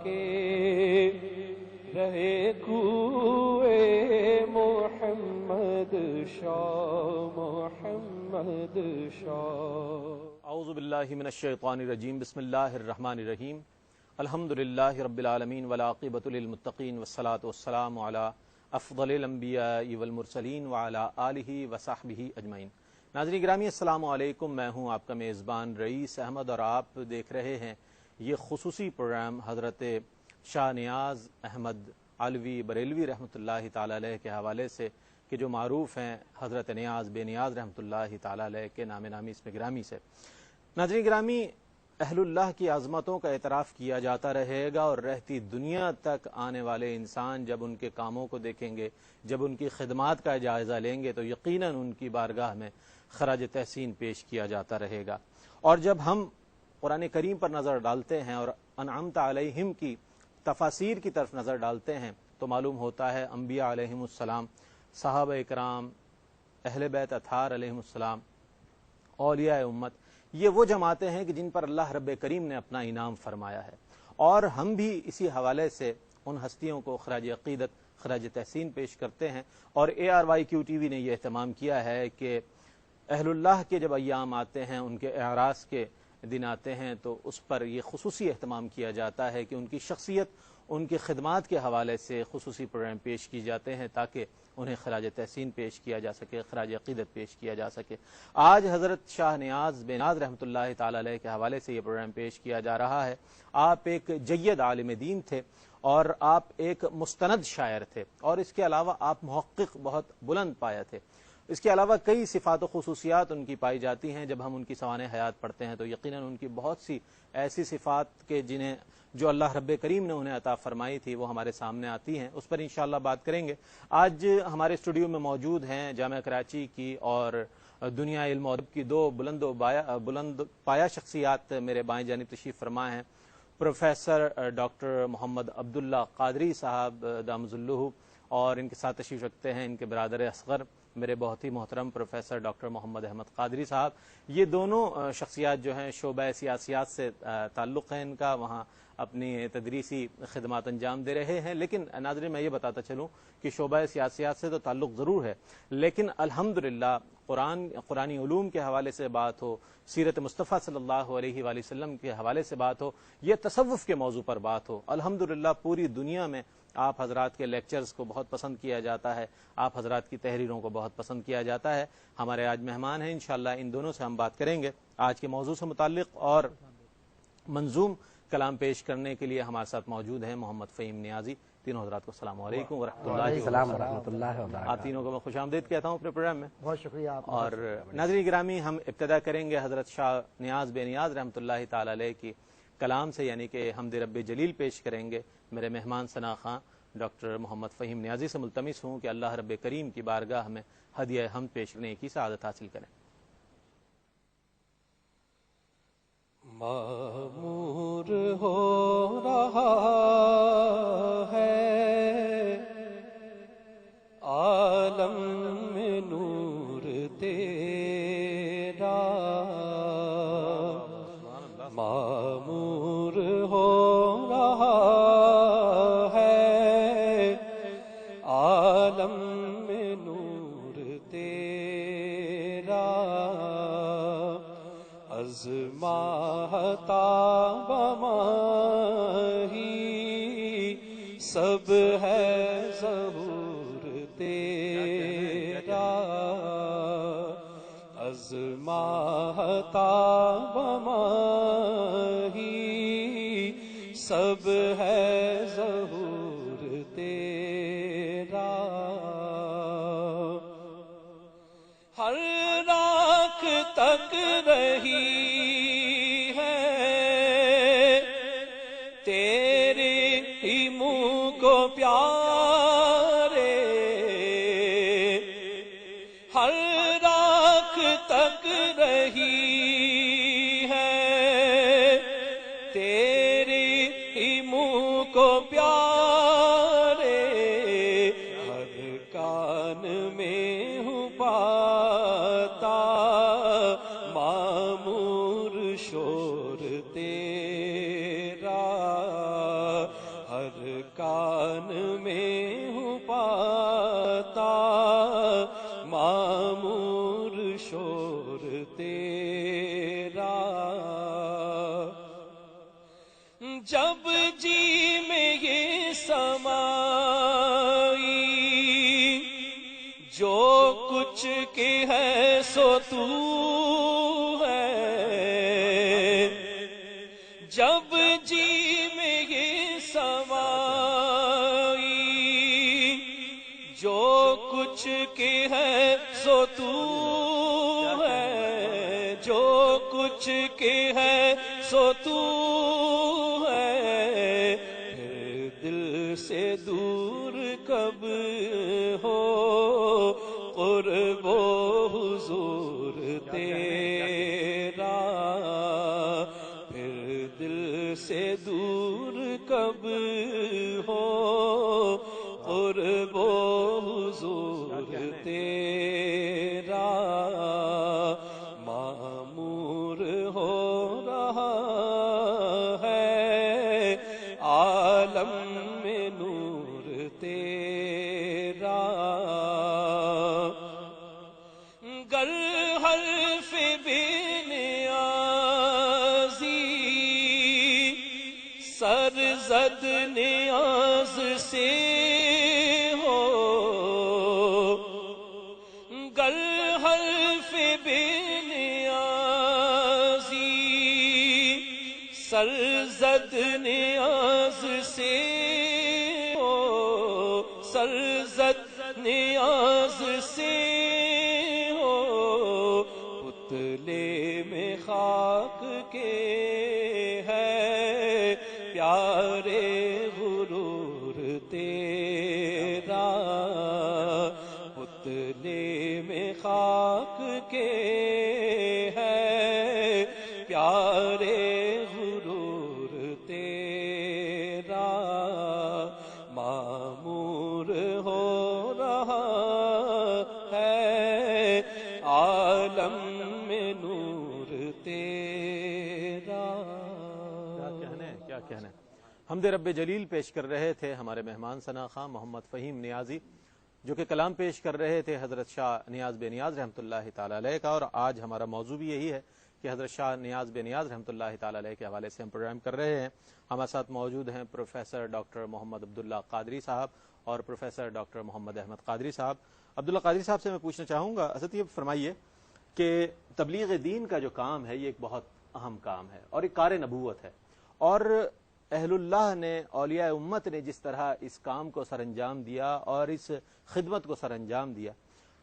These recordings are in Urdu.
کے رہے کوئے محمد شاہ محمد شاہ۔ اعوذ باللہ من الشیطان الرجیم، بسم اللہ الرحمن الرحیم، الحمدللہ رب العالمین والعاقبۃ للمتقین والصلاة والسلام علی افضل الانبیاء والمرسلین وعلی آلہ وصحبہ اجمعین۔ ناظرین گرامی السلام علیکم، میں ہوں آپ کا میزبان رئیس احمد اور آپ دیکھ رہے ہیں یہ خصوصی پروگرام حضرت شاہ نیاز احمد علوی بریلوی رحمۃ اللہ تعالی علیہ کے حوالے سے، کہ جو معروف ہیں حضرت نیاز بے نیاز رحمۃ اللہ تعالی علیہ کے نام نامی اسم گرامی سے۔ ناظرین گرامی، اہل اللہ کی عظمتوں کا اعتراف کیا جاتا رہے گا اور رہتی دنیا تک آنے والے انسان جب ان کے کاموں کو دیکھیں گے، جب ان کی خدمات کا جائزہ لیں گے تو یقیناً ان کی بارگاہ میں خراج تحسین پیش کیا جاتا رہے گا۔ اور جب ہم قرآن کریم پر نظر ڈالتے ہیں اور انعمت علیہم کی تفاسیر کی طرف نظر ڈالتے ہیں تو معلوم ہوتا ہے انبیاء علیہم السلام، صحابہ اکرام، اہل بیت اطہار علیہم السلام، اولیاء امت، یہ وہ جماعتیں ہیں کہ جن پر اللہ رب کریم نے اپنا انعام فرمایا ہے، اور ہم بھی اسی حوالے سے ان ہستیوں کو خراج عقیدت خراج تحسین پیش کرتے ہیں۔ اور ARYQ-TV نے یہ اہتمام کیا ہے کہ اہل اللہ کے جب ایام آتے ہیں، ان کے اعراس کے دن آتے ہیں تو اس پر یہ خصوصی اہتمام کیا جاتا ہے کہ ان کی شخصیت، ان کی خدمات کے حوالے سے خصوصی پروگرام پیش کیے جاتے ہیں تاکہ انہیں خراج تحسین پیش کیا جا سکے، خراج عقیدت پیش کیا جا سکے۔ آج حضرت شاہ نیاز بے نیاز رحمۃ اللہ تعالی علیہ کے حوالے سے یہ پروگرام پیش کیا جا رہا ہے۔ آپ ایک جید عالم دین تھے اور آپ ایک مستند شاعر تھے، اور اس کے علاوہ آپ محقق بہت بلند پایا تھے۔ اس کے علاوہ کئی صفات و خصوصیات ان کی پائی جاتی ہیں۔ جب ہم ان کی سوانح حیات پڑھتے ہیں تو یقیناً ان کی بہت سی ایسی صفات کے جنہیں جو اللہ رب کریم نے انہیں عطا فرمائی تھی وہ ہمارے سامنے آتی ہیں، اس پر انشاءاللہ بات کریں گے۔ آج ہمارے اسٹوڈیو میں موجود ہیں جامعہ کراچی کی اور دنیا علم و ادب کی دو بلند پایا شخصیات میرے بائیں جانب تشریف فرما ہیں، پروفیسر ڈاکٹر محمد عبداللہ قادری صاحب دام ظلہ، اور ان کے ساتھ تشریف رکھتے ہیں ان کے برادر اصغر میرے بہت ہی محترم پروفیسر ڈاکٹر محمد احمد قادری صاحب۔ یہ دونوں شخصیات جو ہیں شعبہ سیاسیات سے تعلق ہے ان کا، وہاں اپنی تدریسی خدمات انجام دے رہے ہیں، لیکن ناظرین میں یہ بتاتا چلوں کہ شعبہ سیاسیات سے تو تعلق ضرور ہے، لیکن الحمدللہ قرآنی علوم کے حوالے سے بات ہو، سیرت مصطفیٰ صلی اللہ علیہ وآلہ وسلم کے حوالے سے بات ہو، یہ تصوف کے موضوع پر بات ہو، الحمدللہ پوری دنیا میں آپ حضرات کے لیکچرز کو بہت پسند کیا جاتا ہے، آپ حضرات کی تحریروں کو بہت پسند کیا جاتا ہے۔ ہمارے آج مہمان ہیں، انشاءاللہ ان دونوں سے ہم بات کریں گے آج کے موضوع سے متعلق، اور منظوم کلام پیش کرنے کے لیے ہمارے ساتھ موجود ہیں محمد فہیم نیازی۔ تینوں حضرات کو السلام علیکم ورحمۃ اللہ وبرکاتہ۔ آپ تینوں کو میں خوش آمدید کہتا ہوں اپنے پروگرام میں، بہت شکریہ آپ۔ اور ناظرین گرامی، ہم ابتدا کریں گے حضرت شاہ نیاز بے نیاز رحمۃ اللہ تعالی علیہ کی کلام سے، یعنی کہ حمد رب جلیل پیش کریں گے۔ میرے مہمان ثنا خاں ڈاکٹر محمد فہیم نیازی سے ملتمس ہوں کہ اللہ رب کریم کی بارگاہ میں ہدیہ حمد پیش کرنے کی سعادت حاصل کریں۔ معمور ہو رہا ہے عالم میں نور تیرا، معمور ہو رہا ہے عالم میں نور تیرا، ازماتا بماہی سب ہے ظہور تیرا، ازماتا بماہی سب ہے ظہور تیرا، ہر راکھ تک رہی ہے تیرے ہی منہ کو پیارے، ہر راکھ تک رہی ہے تیرے ہی منہ کو پیارے، جب جی میں یہ سمائی جو کچھ کے ہے سو تو ہے، جب جی میں یہ سمائی جو کچھ کے ہے سو تو ہے، جو کچھ کے ہے سو تو ہے، پھر دل سے دور کب ہو قرب و حضور تیرا، پھر دل سے دور کب ہو قرب و حضور تیرا، معمور ہو رہا ہے عالم میں نور تیرا، گر حرف بے نیازی سر زد نیاز سے ہو، گر حرف بے نیازی سر زد نیاز سے ہو، سر زد نیاز سے ہو، پتلے میں خاک کے ہے پیارے غرور تیرا، پتلے میں خاک کے ہے پیارے غرور تیرا، معمور ہو رہا ہے عالم میں نور تیرا۔ کیا کہنے حمد رب جلیل پیش کر رہے تھے ہمارے مہمان ثنا خواں محمد فہیم نیازی، جو کہ کلام پیش کر رہے تھے حضرت شاہ نیاز بے نیاز رحمۃ اللہ تعالی علیہ کا، اور آج ہمارا موضوع بھی یہی ہے کہ حضرت شاہ نیاز بے نیاز رحمۃ اللہ تعالی علیہ کے حوالے سے ہم پروگرام کر رہے ہیں۔ ہمارے ساتھ موجود ہیں پروفیسر ڈاکٹر محمد عبداللہ قادری صاحب اور پروفیسر ڈاکٹر محمد احمد قادری صاحب۔ عبداللہ قادری صاحب سے میں پوچھنا چاہوں گا، حضرت یہ فرمائیے کہ تبلیغ دین کا جو کام ہے یہ ایک بہت اہم کام ہے اور ایک کار نبوت ہے، اور اہل اللہ نے، اولیاء امت نے جس طرح اس کام کو سر انجام دیا اور اس خدمت کو سر انجام دیا،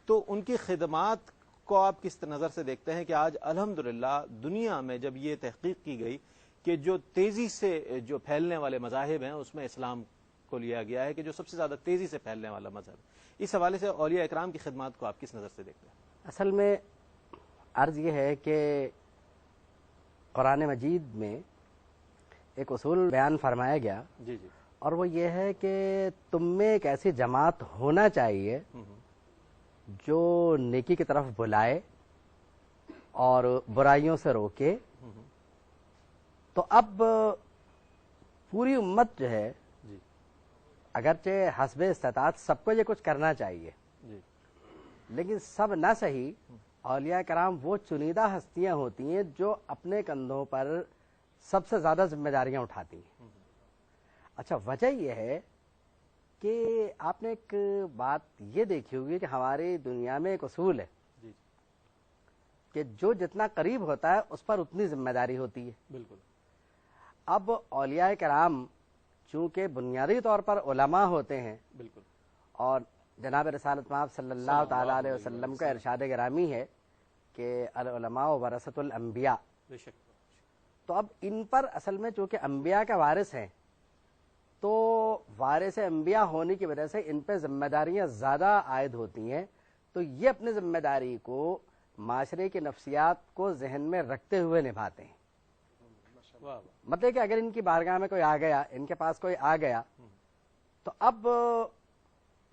تو ان کی خدمات کو آپ کس نظر سے دیکھتے ہیں کہ آج الحمدللہ دنیا میں جب یہ تحقیق کی گئی کہ جو تیزی سے جو پھیلنے والے مذاہب ہیں اس میں اسلام کو لیا گیا ہے کہ جو سب سے زیادہ تیزی سے پھیلنے والا مذہب ہے، اس حوالے سے اولیاء اکرام کی خدمات کو آپ کس نظر سے دیکھتے ہیں؟ اصل میں عرض یہ ہے کہ قرآن مجید میں ایک اصول بیان فرمایا گیا، جی جی، اور وہ یہ ہے کہ تم میں ایک ایسی جماعت ہونا چاہیے جو نیکی کی طرف بلائے اور برائیوں سے روکے۔ تو اب پوری امت جو ہے جی اگرچہ حسب استطاعت سب کو یہ کچھ کرنا چاہیے، جی، لیکن سب نہ صحیح، اولیاء کرام وہ چنیدہ ہستیاں ہوتی ہیں جو اپنے کندھوں پر سب سے زیادہ ذمہ داریاں اٹھاتی ہیں۔ اچھا، وجہ یہ ہے کہ آپ نے ایک بات یہ دیکھی ہوگی کہ ہماری دنیا میں ایک اصول ہے جی، کہ جو جتنا قریب ہوتا ہے اس پر اتنی ذمہ داری ہوتی ہے۔ بالکل۔ اب اولیاء کرام چونکہ بنیادی طور پر علماء ہوتے ہیں، بالکل، اور جناب رسالت مآب صلی اللہ تعالی علیہ وسلم کا ارشاد گرامی ہے کہ العلماء ورثۃ الانبیاء، بے شک، تو اب ان پر اصل میں چونکہ انبیاء کا وارث ہیں تو وارث انبیاء ہونے کی وجہ سے ان پہ ذمہ داریاں زیادہ عائد ہوتی ہیں، تو یہ اپنی ذمہ داری کو معاشرے کی نفسیات کو ذہن میں رکھتے ہوئے نبھاتے ہیں۔ مطلب کہ اگر ان کی بارگاہ میں کوئی آ گیا، ان کے پاس کوئی آ گیا، تو اب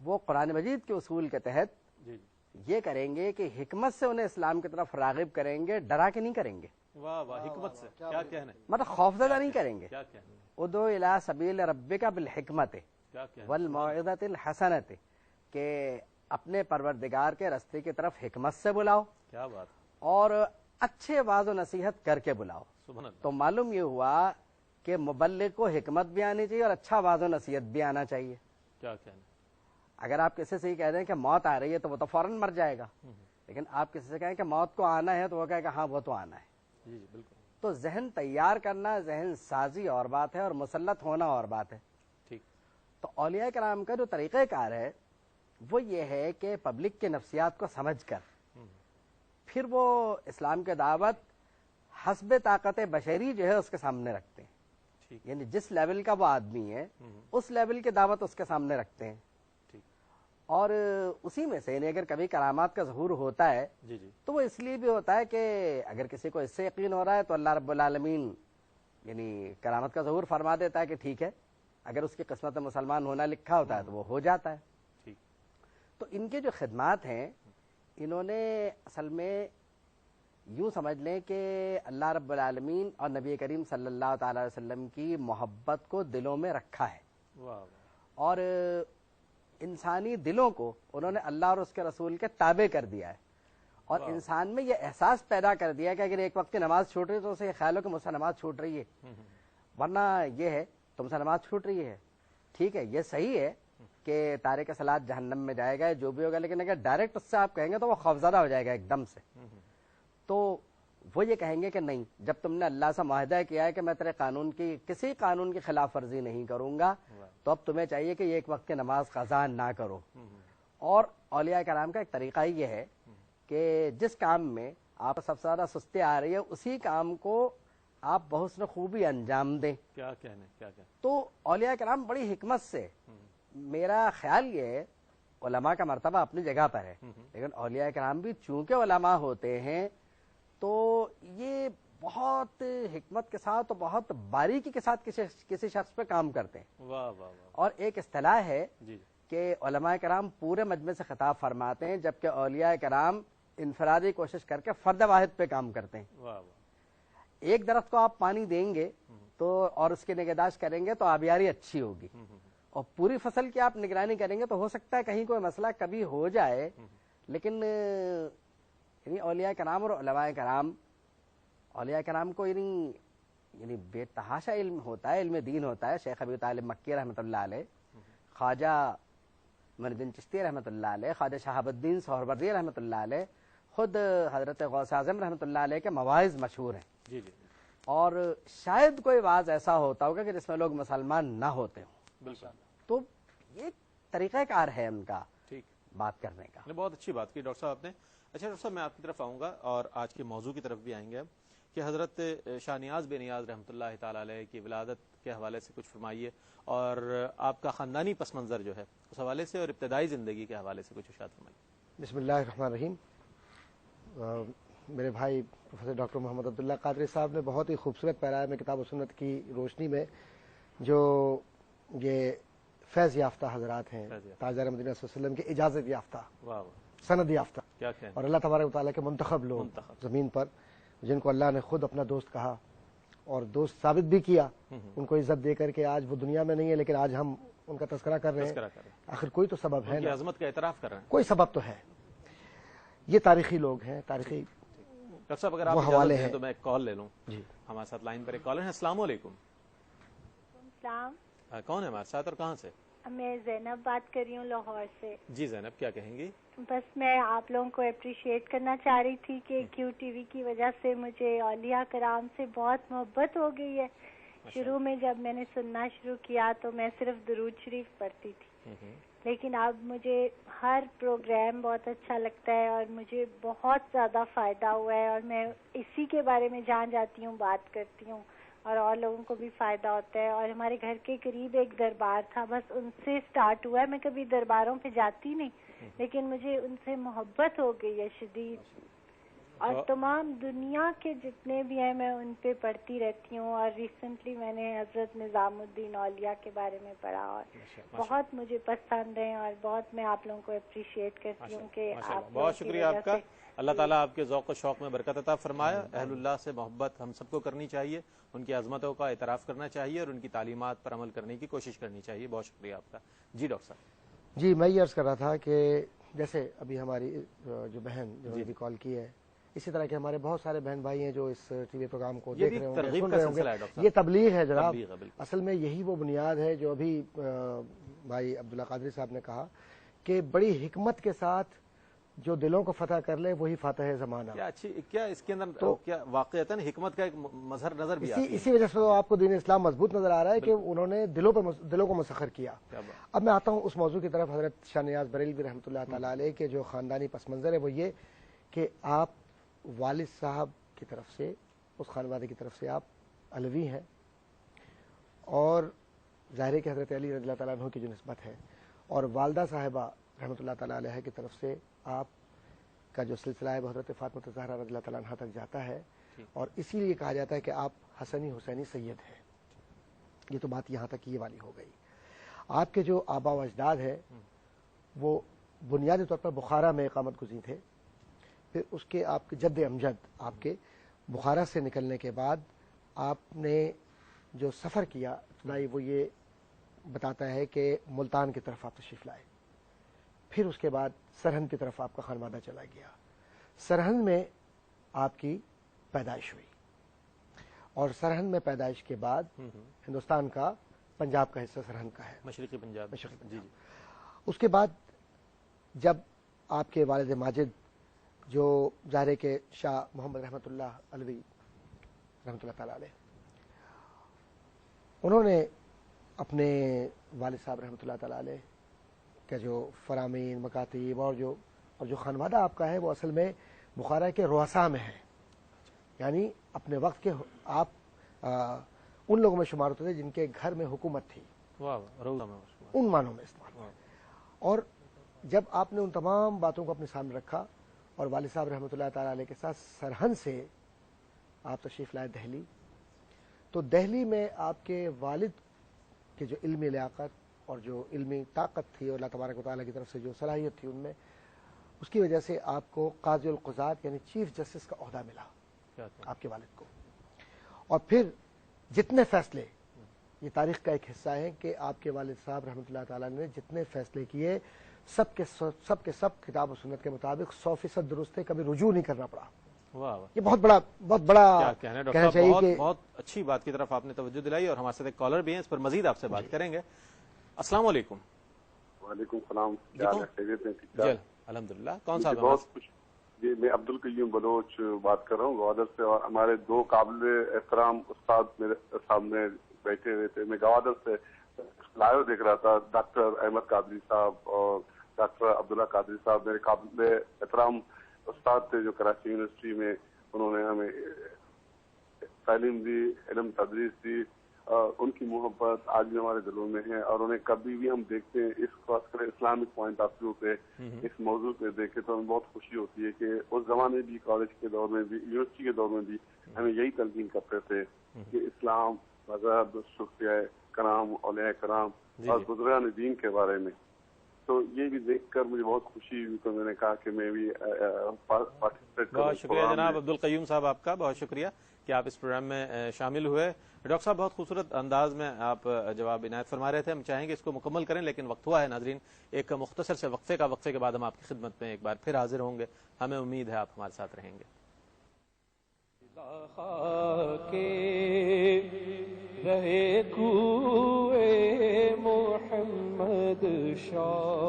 وہ قرآن مجید کے اصول کے تحت یہ کریں گے کہ حکمت سے انہیں اسلام کی طرف راغب کریں گے، ڈرا کے نہیں کریں گے۔ واہ واہ، حکمت سے کیا کہنا ہے، مطلب خوفزدہ نہیں کریں گے۔ کیا کہنا ہے، ادعو الی سبیل ربک بالحکمت کیا کہنا ہے، والموعظۃ الحسنۃ، کہ اپنے پروردگار کے راستے کی طرف حکمت سے بلاؤ کیا بات، اور اچھے واعظ و نصیحت کر کے بلاؤ۔ سبحان اللہ، تو معلوم یہ ہوا کہ مبلغ کو حکمت بھی آنی چاہیے اور اچھا واضح و نصیحت بھی آنا چاہیے. کیا کہنا؟ اگر آپ کسی سے ہی کہہ دیں کہ موت آ رہی ہے تو وہ تو فوراً مر جائے گا, لیکن آپ کسی سے کہیں کہ موت کو آنا ہے تو وہ کہے کہ ہاں وہ تو آنا ہے. جی جی بالکل تو ذہن تیار کرنا, ذہن سازی اور بات ہے اور مسلط ہونا اور بات ہے. ٹھیک. تو اولیاء کرام کا جو طریقہ کار ہے وہ یہ ہے کہ پبلک کے نفسیات کو سمجھ کر پھر وہ اسلام کے دعوت حسب طاقت بشری جو ہے اس کے سامنے رکھتے ہیں. ٹھیک. یعنی جس لیول کا وہ آدمی ہے اس لیول کی دعوت اس کے سامنے رکھتے ہیں. ٹھیک. اور اسی میں سے یعنی اگر کبھی کرامات کا ظہور ہوتا ہے جی جی تو وہ اس لیے بھی ہوتا ہے کہ اگر کسی کو اس سے یقین ہو رہا ہے تو اللہ رب العالمین یعنی کرامت کا ظہور فرما دیتا ہے کہ ٹھیک ہے, اگر اس کی قسمت میں مسلمان ہونا لکھا ہوتا ہے تو وہ ہو جاتا ہے. ٹھیک. تو ان کے جو خدمات ہیں انہوں نے اصل میں یوں سمجھ لیں کہ اللہ رب العالمین اور نبی کریم صلی اللہ تعالی وسلم کی محبت کو دلوں میں رکھا ہے. واہ. اور انسانی دلوں کو انہوں نے اللہ اور اس کے رسول کے تابع کر دیا ہے, اور انسان میں یہ احساس پیدا کر دیا ہے کہ اگر ایک وقت کی نماز چھوٹ رہی ہے تو اسے خیال ہو کہ مجھ سے نماز چھوٹ رہی ہے, ورنہ یہ ہے تم سے نماز چھوٹ رہی ہے. ٹھیک ہے, یہ صحیح ہے کہ تارک صلاۃ جہنم میں جائے گا جو بھی ہوگا, لیکن اگر ڈائریکٹ اس سے آپ کہیں گے تو وہ خوفزدہ ہو جائے گا ایک دم سے. تو وہ یہ کہیں گے کہ نہیں, جب تم نے اللہ سے معاہدہ کیا ہے کہ میں تیرے قانون کی کسی قانون کی خلاف ورزی نہیں کروں گا, تو اب تمہیں چاہیے کہ ایک وقت کی نماز قضا نہ کرو. اور اولیاء کرام کا ایک طریقہ یہ ہے کہ جس کام میں آپ سب سے زیادہ سستی آ رہی ہے اسی کام کو آپ بحسن خوبی انجام دیں. کیا کہنا, کیا کہنا. تو اولیاء کرام بڑی حکمت سے, میرا خیال یہ ہے علماء کا مرتبہ اپنی جگہ پر ہے, لیکن اولیاء کرام بھی چونکہ علماء ہوتے ہیں تو یہ بہت حکمت کے ساتھ اور بہت باریکی کے ساتھ کسی شخص پہ کام کرتے ہیں. واہ واہ واہ. اور ایک اصطلاح ہے جی کہ علماء کرام پورے مجمع سے خطاب فرماتے ہیں, جبکہ اولیاء کرام انفرادی کوشش کر کے فرد واحد پہ کام کرتے ہیں. واہ واہ. ایک درخت کو آپ پانی دیں گے تو اور اس کی نگہداشت کریں گے تو آبیاری اچھی ہوگی, اور پوری فصل کی آپ نگرانی کریں گے تو ہو سکتا ہے کہیں کوئی مسئلہ کبھی ہو جائے, لیکن یعنی اولیاء کرام اور علماء کرام, اولیاء کرام کو یعنی بے تحاشا علم ہوتا ہے, علم دین ہوتا ہے. شیخ ابی طالب مکی رحمۃ اللہ علیہ, خواجہ معین الدین چشتی رحمۃ اللہ علیہ, خواجہ شہاب الدین سہروردی رحمۃ اللہ علیہ, خود حضرت غوث اعظم رحمۃ اللہ علیہ کے مواعظ مشہور ہیں. جی جی اور شاید کوئی واعظ ایسا ہوتا ہوگا کہ جس میں لوگ مسلمان نہ ہوتے ہوں. بالکل. تو یہ طریقہ کار ہے ان کا ٹھیک. بات کرنے کا. بہت اچھی بات کی ڈاکٹر صاحب آپ نے. اچھا ڈاکٹر صاحب, میں آپ کی طرف آؤں گا اور آج کے موضوع کی طرف بھی آئیں گے کہ حضرت شاہ نیاز بے نیاز رحمۃ اللہ تعالی علیہ کی ولادت کے حوالے سے کچھ فرمائیے, اور آپ کا خاندانی پس منظر جو ہے اس حوالے سے اور ابتدائی زندگی کے حوالے سے کچھ ارشاد فرمائیے. بسم اللہ الرحمن الرحیم. میرے بھائی پروفیسر ڈاکٹر محمد عبداللہ قادری صاحب نے بہت ہی خوبصورت پیرائے میں کتاب و سنت کی روشنی میں جو یہ فیض یافتہ حضرات ہیں, تاجدار مدینہ صلی اللہ علیہ وسلم کے اجازت یافتہ, سند یافتہ, اور اللہ تبارک و تعالیٰ کے منتخب لوگ زمین پر, جن کو اللہ نے خود اپنا دوست کہا اور دوست ثابت بھی کیا, ان کو عزت دے کر کے آج وہ دنیا میں نہیں ہے لیکن آج ہم ان کا تذکرہ کر رہے ہیں. آخر کوئی تو سبب ہے, عظمت کا اعتراف کر رہے ہیں, کوئی سبب تو ہے. یہ تاریخی لوگ ہیں, تاریخی ڈاکٹر صاحب اگر آپ حوالے ہیں تو میں ایک کال لے لوں. جی ہمارے ساتھ لائن پر ایک کالر ہے. السلام علیکم. کون ہے ہمارے ساتھ اور کہاں سے؟ میں زینب بات کر رہی ہوں لاہور سے. جی زینب, کیا کہیں گی؟ بس میں آپ لوگوں کو اپریشیٹ کرنا چاہ رہی تھی کہ کیو ٹی وی کی وجہ سے مجھے اولیاء کرام سے بہت محبت ہو گئی ہے. شروع میں جب میں نے سننا شروع کیا تو میں صرف درود شریف پڑھتی تھی, لیکن اب مجھے ہر پروگرام بہت اچھا لگتا ہے اور مجھے بہت زیادہ فائدہ ہوا ہے, اور میں اسی کے بارے میں جان جاتی ہوں, بات کرتی ہوں اور لوگوں کو بھی فائدہ ہوتا ہے. اور ہمارے گھر کے قریب ایک دربار تھا, بس ان سے سٹارٹ ہوا ہے. میں کبھی درباروں پہ جاتی نہیں, لیکن مجھے ان سے محبت ہو گئی ہے شدید, اور تمام دنیا کے جتنے بھی ہیں میں ان پہ پڑھتی رہتی ہوں. اور ریسنٹلی میں نے حضرت نظام الدین اولیاء کے بارے میں پڑھا اور بہت مجھے پسند ہے, اور بہت میں آپ لوگوں کو اپریشیٹ کرتی ہوں کہ آپ. بہت شکریہ آپ کا. اللہ تعالیٰ آپ کے ذوق و شوق میں برکت عطا فرمایا. اہل اللہ سے محبت ہم سب کو کرنی چاہیے, ان کی عظمتوں کا اعتراف کرنا چاہیے اور ان کی تعلیمات پر عمل کرنے کی کوشش کرنی چاہیے. بہت شکریہ آپ کا. جی ڈاکٹر صاحب. جی, میں یہ عرض کر رہا تھا کہ جیسے ابھی ہماری جو بہن جو نے بھی کال کی ہے اسی طرح کے ہمارے بہت سارے بہن بھائی ہیں جو اس ٹی وی پروگرام کو دیکھ رہے ہوں گے، سن رہے ہوں گے. یہ تبلیغ ہے جناب، اصل میں یہی وہ بنیاد ہے جو ابھی بھائی عبداللہ قادری صاحب نے کہا کہ بڑی حکمت کے ساتھ جو دلوں کو فتح کر لے وہی فاتح زمانہ. کیا اس کے اندر تو کیا واقعتاً حکمت کا ایک مظہر نظر بھی آتی ہے؟ اسی وجہ سے تو آپ کو دین اسلام مضبوط نظر آ رہا ہے کہ انہوں نے دلوں کو مسخر کیا. اب میں آتا ہوں اس موضوع کی طرف. حضرت شاہ نیاز بریلوی رحمۃ اللہ تعالیٰ علیہ کے جو خاندانی پس منظر ہے وہ یہ کہ آپ والد صاحب کی طرف سے، اس خانوادے کی طرف سے آپ علوی ہیں، اور ظاہر ہے کہ حضرت علی رضی اللہ تعالیٰ عنہ کی جو نسبت ہے، اور والدہ صاحبہ رحمۃ اللہ تعالیٰ علیہ کی طرف سے آپ کا جو سلسلہ ہے وہ حضرت فاطمہ الزہرا رضی اللہ تعالیٰ عنہ تک جاتا ہے، اور اسی لیے کہا جاتا ہے کہ آپ حسنی حسینی سید ہیں. یہ تو بات یہاں تک یہ والی ہو گئی. آپ کے جو آبا و اجداد ہے وہ بنیادی طور پر بخارا میں اقامت گزین تھے. پھر اس کے آپ کے جد امجد آپ کے بخارا سے نکلنے کے بعد آپ نے جو سفر کیا ابتدائی وہ یہ بتاتا ہے کہ ملتان کی طرف آپ تشریف لائے. پھر اس کے بعد سرہند کی طرف آپ کا خانوادہ چلا گیا. سرہند میں آپ کی پیدائش ہوئی، اور سرہند میں پیدائش کے بعد ہندوستان کا پنجاب کا حصہ سرہند کا ہے، مشرقی پنجاب. جی. اس کے بعد جب آپ کے والد ماجد جو ظاہر ہے کہ شاہ محمد رحمۃ اللہ علوی رحمۃ اللہ تعالیٰ علیہ، انہوں نے اپنے والد صاحب رحمۃ اللہ تعالیٰ علیہ کا جو فرامین مکاتیب اور جو خانوادہ آپ کا ہے وہ اصل میں بخارا کے رؤسا میں ہے. یعنی اپنے وقت کے آپ ان لوگوں میں شمار ہوتے تھے جن کے گھر میں حکومت تھی، ان معنوں میں استعمال. اور جب آپ نے ان تمام باتوں کو اپنے سامنے رکھا اور والد صاحب رحمۃ اللہ تعالیٰ علیہ کے ساتھ سرہند سے آپ تشریف لائے دہلی، تو دہلی میں آپ کے والد کے جو علمی لیاقت اور جو علمی طاقت تھی اور اللہ تبارک و تعالیٰ کی طرف سے جو صلاحیت تھی ان میں، اس کی وجہ سے آپ کو قاضی القضات یعنی چیف جسٹس کا عہدہ ملا آپ کے والد کو. اور پھر جتنے فیصلے، یہ تاریخ کا ایک حصہ ہے کہ آپ کے والد صاحب رحمۃ اللہ تعالیٰ نے جتنے فیصلے کیے سب کے سب کتاب و سنت کے مطابق 100% درست تھے، کبھی رجوع نہیں کرنا پڑا. یہ بہت بڑا کہنا چاہیے کہ بہت اچھی بات کی طرف آپ نے توجہ دلائی. اور ہمارے ساتھ ایک کالر بھی ہیں، اس پر مزید آپ سے بات کریں گے. السلام علیکم. وعلیکم السلام. جی الحمدللہ. کون صاحب؟ بہت خوش. جی میں عبدالقیوم بلوچ بات کر رہا ہوں گوادر سے، اور ہمارے دو قابل احترام استاد میرے سامنے بیٹھے ہوئے تھے. میں گوادر سے لائیو دیکھ رہا تھا. ڈاکٹر احمد قادری صاحب اور ڈاکٹر عبداللہ قادری صاحب میرے قابل احترام استاد تھے جو کراچی یونیورسٹی میں انہوں نے ہمیں تعلیم دی، علم تدریس دی. ان کی محبت آج بھی ہمارے دلوں میں ہے، اور انہیں کبھی بھی ہم دیکھتے ہیں اس خاص کر اسلامک پوائنٹ آف ویو پہ اس موضوع پہ دیکھے تو ہمیں بہت خوشی ہوتی ہے کہ اس زمانے بھی، کالج کے دور میں بھی، یونیورسٹی کے دور میں بھی ہمیں یہی تلقین کرتے تھے کہ اسلام، مذہب، صوفیاء کرام، اولیاء کرام اور بزرگان دین کے بارے میں. تو یہ بھی دیکھ کر مجھے بہت خوشی ہوئی، تو میں نے کہا کہ میں بھی پارٹیسپیٹ کروں. بہت شکریہ جناب عبدالقیوم صاحب، آپ کا بہت شکریہ کہ آپ اس پروگرام میں شامل ہوئے. ڈاکٹر صاحب بہت خوبصورت انداز میں آپ جواب عنایت فرما رہے تھے. ہم چاہیں گے اس کو مکمل کریں لیکن وقت ہوا ہے ناظرین ایک مختصر سے وقفے کے بعد ہم آپ کی خدمت میں ایک بار پھر حاضر ہوں گے. ہمیں امید ہے آپ ہمارے ساتھ رہیں گے. رہے کوئے محمد شاہ.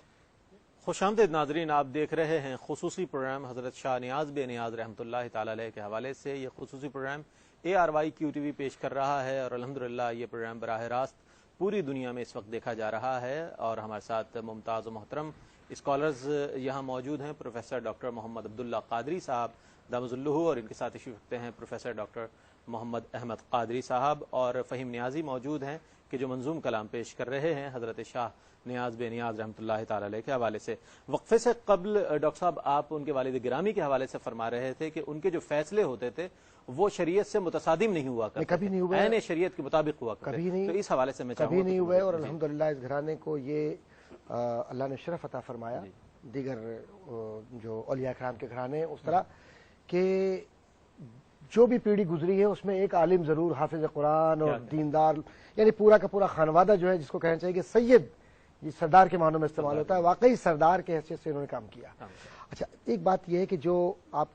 خوش آمدید ناظرین، آپ دیکھ رہے ہیں خصوصی پروگرام حضرت شاہ نیاز بے نیاز رحمۃ اللہ تعالی علیہ کے حوالے سے. یہ خصوصی پروگرام ARY QTV پیش کر رہا ہے، اور الحمدللہ یہ پروگرام براہ راست پوری دنیا میں اس وقت دیکھا جا رہا ہے. اور ہمارے ساتھ ممتاز و محترم اسکالرز یہاں موجود ہیں. پروفیسر ڈاکٹر محمد عبداللہ قادری صاحب دامز اللہو، اور ان کے ساتھ تشریف رکھتے ہیں پروفیسر ڈاکٹر محمد احمد قادری صاحب، اور فہیم نیازی موجود ہیں کہ جو منظوم کلام پیش کر رہے ہیں حضرت شاہ نیاز بے نیاز رحمۃ اللہ تعالی علیہ کے حوالے سے. وقفے سے قبل ڈاکٹر صاحب آپ ان کے والد گرامی کے حوالے سے فرما رہے تھے کہ ان کے جو فیصلے ہوتے تھے وہ شریعت سے متصادم نہیں ہوا کرتے، کبھی نہیں ہوئے، عین شریعت کے مطابق ہوا کرتے. کبھی نہیں، تو اس حوالے سے میں چاہوں گا کبھی نہیں ہوئے. اور الحمدللہ اس گھرانے کو یہ اللہ نے شرف عطا فرمایا دیگر جو اولیاء کرام کے گھرانے اس طرح کہ جو بھی پیڑھی گزری ہے اس میں ایک عالم ضرور، حافظ قرآن اور دیندار، یعنی پورا کا پورا خانوادہ جو ہے جس کو کہنا چاہیے کہ سید، یہ سردار کے معنوں میں استعمال ہوتا ہے، واقعی سردار کے حیثیت سے انہوں نے کام کیا. اچھا ایک بات یہ ہے کہ جو آپ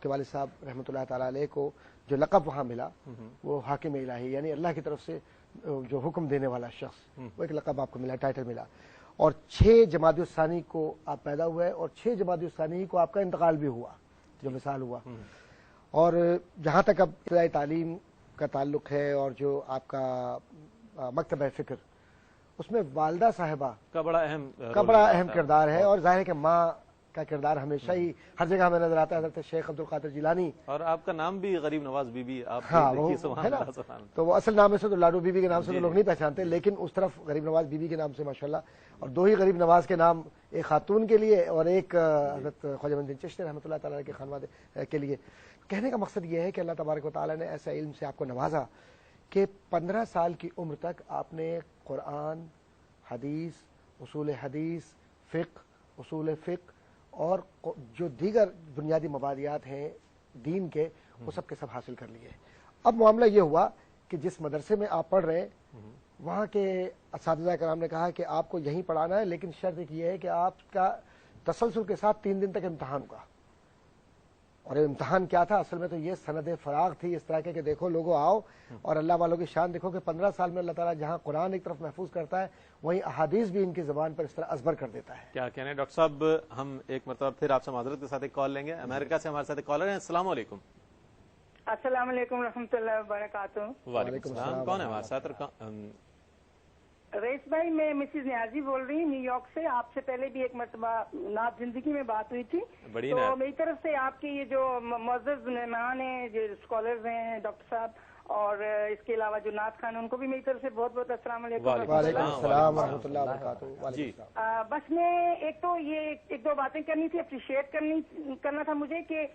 کے والد صاحب رحمۃ اللہ تعالی علیہ کو جو لقب وہاں ملا وہ حاکم الہی، یعنی اللہ کی طرف سے جو حکم دینے والا شخص، وہ ایک لقب آپ کو ملا، ٹائٹل ملا، اور 6 جمادی الثانی کو آپ پیدا ہوئے اور 6 جمادی الثانی کو آپ کا انتقال بھی ہوا جو وصال ہوا. اور جہاں تک اب ابتدائی تعلیم کا تعلق ہے اور جو آپ کا مکتبہ فکر، اس میں والدہ صاحبہ کا بڑا اہم کردار ہے، اور ظاہر ہے کہ ماں کا کردار ہمیشہ ہی ہر جگہ ہمیں نظر آتا ہے. حضرت شیخ عبد القادر جیلانی، اور آپ کا نام بھی غریب نواز بی بی، آپ ہے نا، تو وہ اصل نام سے تو لاڈو بی بی کے نام سے تو لوگ نہیں پہچانتے، لیکن اس طرف غریب نواز بی بی کے نام سے ماشاءاللہ. اور 2 ہی غریب نواز کے نام، ایک خاتون کے لیے اور ایک حضرت خواجہ معین الدین چشتی رحمۃ اللہ تعالیٰ کے خانوادے کے لیے. کہنے کا مقصد یہ ہے کہ اللہ تبارک و تعالیٰ نے ایسا علم سے آپ کو نوازا کہ 15 سال کی عمر تک آپ نے قرآن، حدیث، اصول حدیث، فقہ، اصول فقہ اور جو دیگر بنیادی مبادیات ہیں دین کے، وہ سب کے سب حاصل کر لیے. اب معاملہ یہ ہوا کہ جس مدرسے میں آپ پڑھ رہے ہیں وہاں کے اساتذہ کرام نے کہا کہ آپ کو یہیں پڑھانا ہے، لیکن شرط یہ ہے کہ آپ کا تسلسل کے ساتھ 3 دن تک امتحان ہوگا. اور امتحان کیا تھا؟ اصل میں تو یہ سند فراغ تھی اس طرح کے کہ دیکھو لوگوں آؤ اور اللہ والوں کی شان دیکھو کہ 15 سال میں اللہ تعالیٰ جہاں قرآن ایک طرف محفوظ کرتا ہے وہیں احادیث بھی ان کی زبان پر اس طرح ازبر کر دیتا ہے. کیا کہنے ڈاکٹر صاحب، ہم ایک مرتبہ پھر آپ سے معذرت کے ساتھ ایک کال لیں گے. امریکہ سے ہمارے ساتھ ایک کالر ہیں. السلام علیکم. السلام علیکم ورحمۃ اللہ وبرکاتہ. وعلیکم السلام. کون ہے ہمارے ساتھ؟ رئیس بھائی، میں مسز نیازی بول رہی ہوں نیو یارک سے. آپ سے پہلے بھی ایک مرتبہ نعت زندگی میں بات ہوئی تھی، تو میری طرف سے آپ کے یہ جو معزز مہمان ہیں، جو اسکالرز ہیں ڈاکٹر صاحب، اور اس کے علاوہ جو نعت خان، ان کو بھی میری طرف سے بہت بہت السلام علیکم. وعلیکم السلام ورحمۃ اللہ وبرکاتہ. جی بس میں ایک تو یہ 1-2 باتیں کرنی تھی، اپریشیٹ کرنا تھا مجھے کہ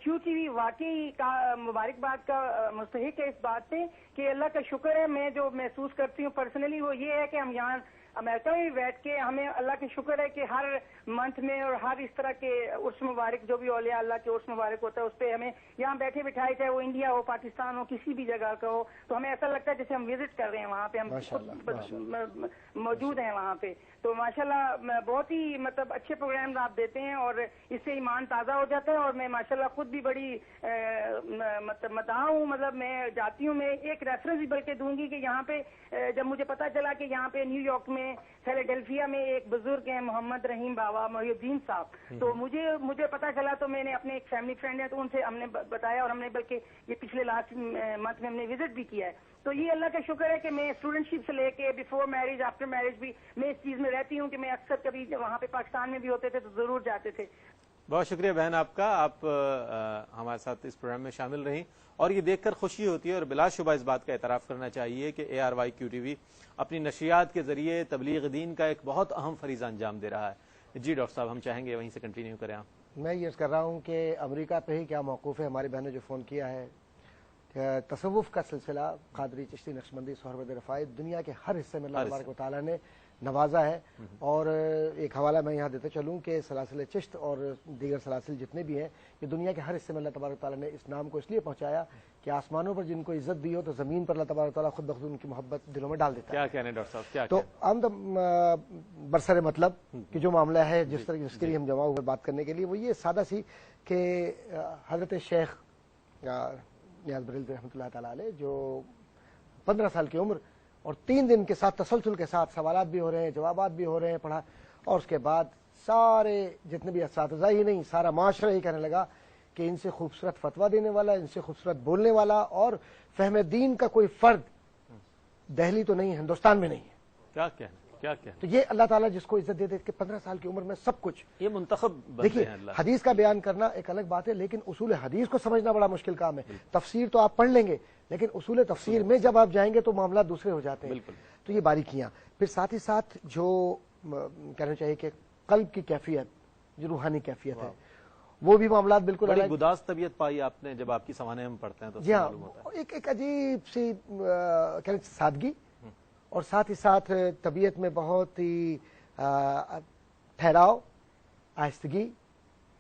کیو ٹی وی واقعی کا مبارکباد کا مستحق ہے اس بات پہ کہ اللہ کا شکر ہے. میں جو محسوس کرتی ہوں پرسنلی وہ یہ ہے کہ ہم یہاں امریکہ میں بھی بیٹھ کے ہمیں اللہ کا شکر ہے کہ ہر منتھ میں اور ہر اس طرح کے عرس مبارک جو بھی اولیاء اللہ کے عرس مبارک ہوتا ہے اس پہ ہمیں یہاں بیٹھے بٹھائے، چاہے وہ انڈیا ہو، پاکستان ہو، کسی بھی جگہ کا ہو، تو ہمیں ایسا لگتا ہے جیسے ہم وزٹ کر رہے ہیں وہاں پہ، ہم خود موجود ہیں وہاں پہ. تو ماشاءاللہ بہت ہی مطلب اچھے پروگرامز آپ دیتے ہیں اور اس سے ایمان تازہ ہو جاتا ہے. اور میں ماشاءاللہ خود بھی بڑی مطلب مداح ہوں، مطلب میں جاتی ہوں. میں ایک ریفرنس بھی بلکہ دوں گی کہ یہاں پہ جب مجھے پتا چلا کہ یہاں پہ نیو یارک میں فیلاڈیلفیا میں ایک بزرگ ہیں محمد رحیم بابا محی الدین صاحب، تو مجھے پتا چلا تو میں نے اپنے ایک فیملی فرینڈ ہیں تو ان سے ہم نے بتایا اور ہم نے بلکہ یہ پچھلے لاسٹ منتھ میں ہم نے وزٹ بھی کیا ہے. تو یہ اللہ کا شکر ہے کہ میں اسٹوڈنٹ شپ سے لے کے بیفور میرج آفٹر میرج بھی میں اس چیز میں رہتی ہوں کہ میں اکثر کبھی وہاں پہ پاکستان میں بھی ہوتے تھے تو ضرور جاتے تھے. بہت شکریہ بہن آپ کا، آپ ہمارے ساتھ اس پروگرام میں شامل رہیں اور یہ دیکھ کر خوشی ہوتی ہے اور بلا شبہ اس بات کا اعتراف کرنا چاہیے کہ ARY QTV اپنی نشریات کے ذریعے تبلیغ دین کا ایک بہت اہم فریضہ انجام دے رہا ہے. جی ڈاکٹر صاحب، ہم چاہیں گے وہیں سے کنٹینیو کریں آپ. میں یہ کر رہا ہوں کہ امریکہ پہ ہی کیا موقوف ہے. ہماری بہن نے جو فون کیا ہے، تصوف کا سلسلہ قادری، چشتی، نقشبندی، سہروردِ رفاعی دنیا کے ہر حصے میں اللہ تبارک و تعالیٰ نے نوازا ہے. اور ایک حوالہ میں یہاں دیتے چلوں کہ سلاسل چشت اور دیگر سلاسل جتنے بھی ہیں یہ دنیا کے ہر حصے میں اللہ تبارک و تعالیٰ نے اس نام کو اس لیے پہنچایا کہ آسمانوں پر جن کو عزت دی ہو تو زمین پر اللہ تبارک و تعالیٰ خود بخود ان کی محبت دلوں میں ڈال دیتا ہے. کیا کہنے ڈاکٹر صاحب، کیا تو ہم برسر مطلب کہ جو معاملہ ہے جس کے لیے ہم جمع ہوئے بات کرنے کے لیے وہ یہ سادہ سی کہ حضرت شیخ نیاز بریلوی رحمۃ اللہ تعالیٰ علیہ جو 15 سال کی عمر اور 3 دن کے ساتھ تسلسل کے ساتھ سوالات بھی ہو رہے ہیں، جوابات بھی ہو رہے ہیں، پڑھا، اور اس کے بعد سارے جتنے بھی اساتذہ ہی نہیں سارا معاشرہ ہی کہنے لگا کہ ان سے خوبصورت فتویٰ دینے والا، ان سے خوبصورت بولنے والا اور فہم دین کا کوئی فرد دہلی تو نہیں، ہندوستان میں نہیں ہے. کیا کہنا. تو یہ اللہ تعالیٰ جس کو عزت دے دے کہ 15 سال کی عمر میں سب کچھ، یہ منتخب دیکھیے حدیث کا بیان کرنا ایک الگ بات ہے لیکن اصول حدیث کو سمجھنا بڑا مشکل کام ہے. تفسیر تو آپ پڑھ لیں گے لیکن اصول تفسیر میں جب آپ جائیں گے تو معاملات دوسرے ہو جاتے ہیں. تو یہ باریکیاں، پھر ساتھ ہی ساتھ جو کہنا چاہیے کہ قلب کی کیفیت، جو روحانی کیفیت ہے، وہ بھی معاملات بالکل بڑی گداز طبیعت پائی آپ نے جب آپ کی سوانح میں پڑھتے ہیں تو جی ہاں، ایک عجیب سی سادگی اور ساتھ ہی ساتھ طبیعت میں بہت ہی ٹھہراؤ، آہستگی،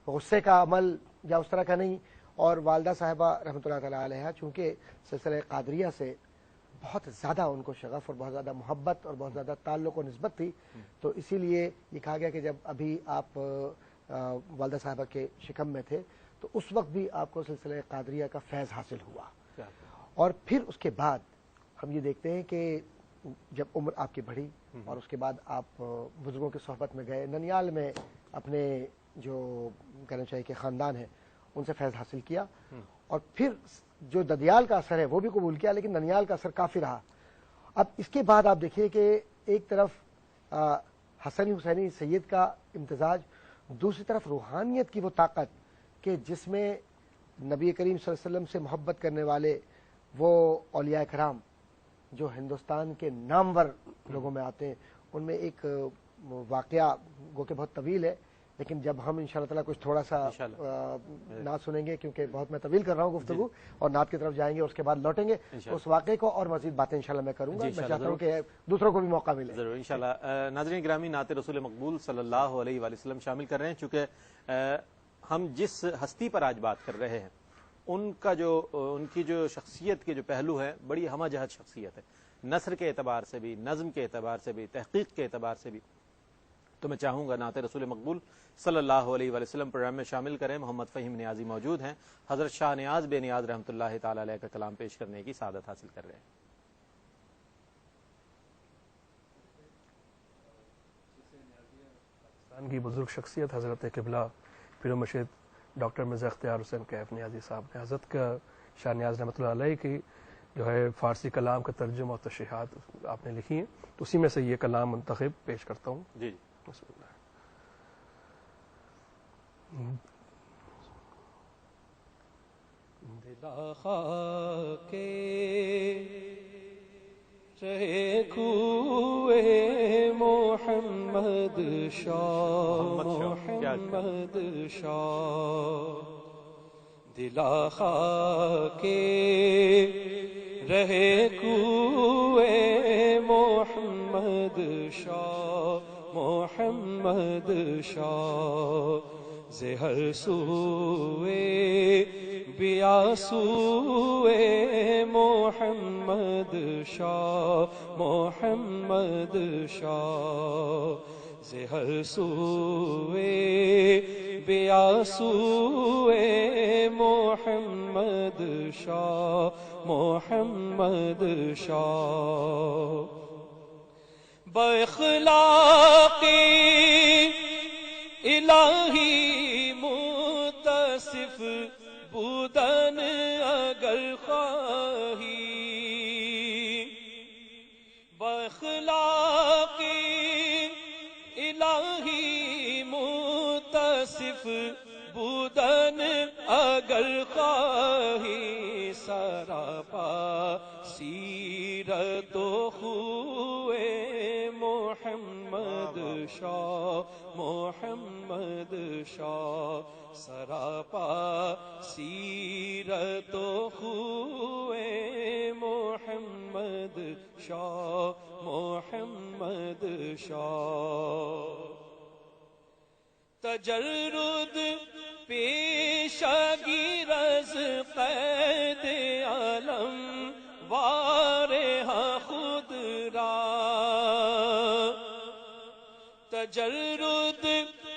غصے کا عمل یا اس طرح کا نہیں. اور والدہ صاحبہ رحمۃ اللہ تعالیٰ علیہ چونکہ سلسلہ قادریہ سے بہت زیادہ ان کو شغف اور بہت زیادہ محبت اور بہت زیادہ تعلق و نسبت تھی تو اسی لیے یہ کہا گیا کہ جب ابھی آپ والدہ صاحبہ کے شکم میں تھے، تو اس وقت بھی آپ کو سلسلہ قادریہ کا فیض حاصل ہوا. اور پھر اس کے بعد ہم یہ دیکھتے ہیں کہ جب عمر آپ کی بڑھی اور اس کے بعد آپ بزرگوں کی صحبت میں گئے، ننیال میں اپنے جو کہنا چاہیے کہ خاندان ہے ان سے فیض حاصل کیا، اور پھر جو ددیال کا اثر ہے وہ بھی قبول کیا، لیکن ننیال کا اثر کافی رہا. اب اس کے بعد آپ دیکھیے کہ ایک طرف حسنی حسینی سید کا امتزاج، دوسری طرف روحانیت کی وہ طاقت کہ جس میں نبی کریم صلی اللہ علیہ وسلم سے محبت کرنے والے وہ اولیاء کرام جو ہندوستان کے نامور لوگوں میں آتے ہیں، ان میں ایک واقعہ گو کہ بہت طویل ہے، لیکن جب ہم انشاءاللہ تعالیٰ کچھ تھوڑا سا نعت سنیں گے، کیونکہ بہت میں طویل کر رہا ہوں گفتگو، اور نعت کی طرف جائیں گے، اس کے بعد لوٹیں گے اس واقعے کو، اور مزید باتیں انشاءاللہ میں کروں گا. میں چاہتا ہوں کہ دوسروں کو بھی موقع ملے. ضرور انشاءاللہ. ناظرین گرامی، نعت رسول مقبول صلی اللہ علیہ وآلہ وسلم شامل کر رہے ہیں. چونکہ ہم جس ہستی پر آج بات کر رہے ہیں ان کی جو شخصیت کے جو پہلو ہیں بڑی ہمہ جہت شخصیت ہے، نثر کے اعتبار سے بھی، نظم کے اعتبار سے بھی، تحقیق کے اعتبار سے بھی. تو میں چاہوں گا نعت رسول مقبول صلی اللہ علیہ وآلہ وسلم پروگرام میں شامل کریں. محمد فہیم نیازی موجود ہیں، حضرت شاہ نیاز بے نیاز رحمۃ اللہ تعالی علیہ کا کلام پیش کرنے کی سعادت حاصل کر رہے ہیں. پاکستان کی بزرگ شخصیت حضرت قبلہ پیر و مرشد ڈاکٹر مرزا اختیار حسین کیف نیازی صاحب نے حضرت کا شاہ نیاز رحمۃ اللہ علیہ کی جو ہے فارسی کلام کا ترجمہ اور تشریحات آپ نے لکھی ہیں، تو اسی میں سے یہ کلام منتخب پیش کرتا ہوں. جی بسم اللہ. دلا خاکے رہے کوئے محمد شاہ، محمد شاہ. دلا خاکے رہے کوئے محمد شاہ، محمد شاہ. زہر سوئے بیاسوئے محمد شاہ، محمد شاہ. زہر سوئے بیاسوئے محمد شاہ، محمد شاہ. باخلاقی الہی متصف بودن اگر خواہی، باخلاقی الہی متصف بودن اگر خواہی. سراپا سیرت و خوئے محمد شاہ، محمد شاہ. سراپا سیرت و خوئے محمد شاہ، محمد شاہ. تجرد پیشگی رز قید عالم وارہا خود را. تجرد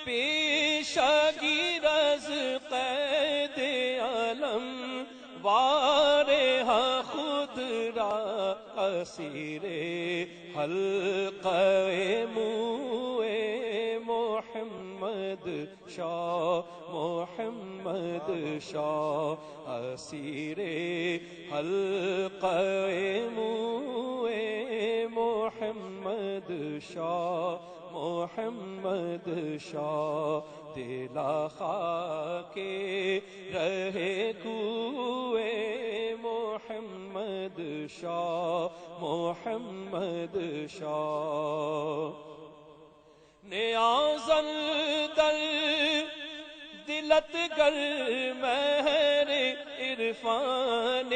پیشگی رز قید عالم وارہا خود را. اسیر حلقہ موئے محمد شاہ، محمد شاہ. اسیر حلقہ موئے محمد شاہ، محمد شاہ. دلا خاکے رہے کوئے محمد شاہ، محمد شاہ. نیازن در دلت گر مہر عرفان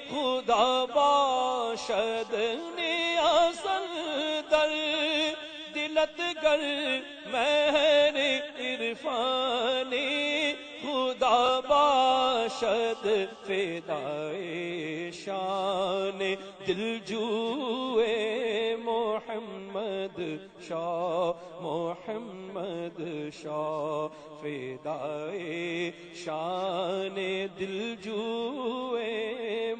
خدا باشد. نیازن در دلت گر مہر عرفان خدا باشد. فدائے شان دل جوئے محمد محمد شاہ محمد شاہ فدائے شان دلجوئے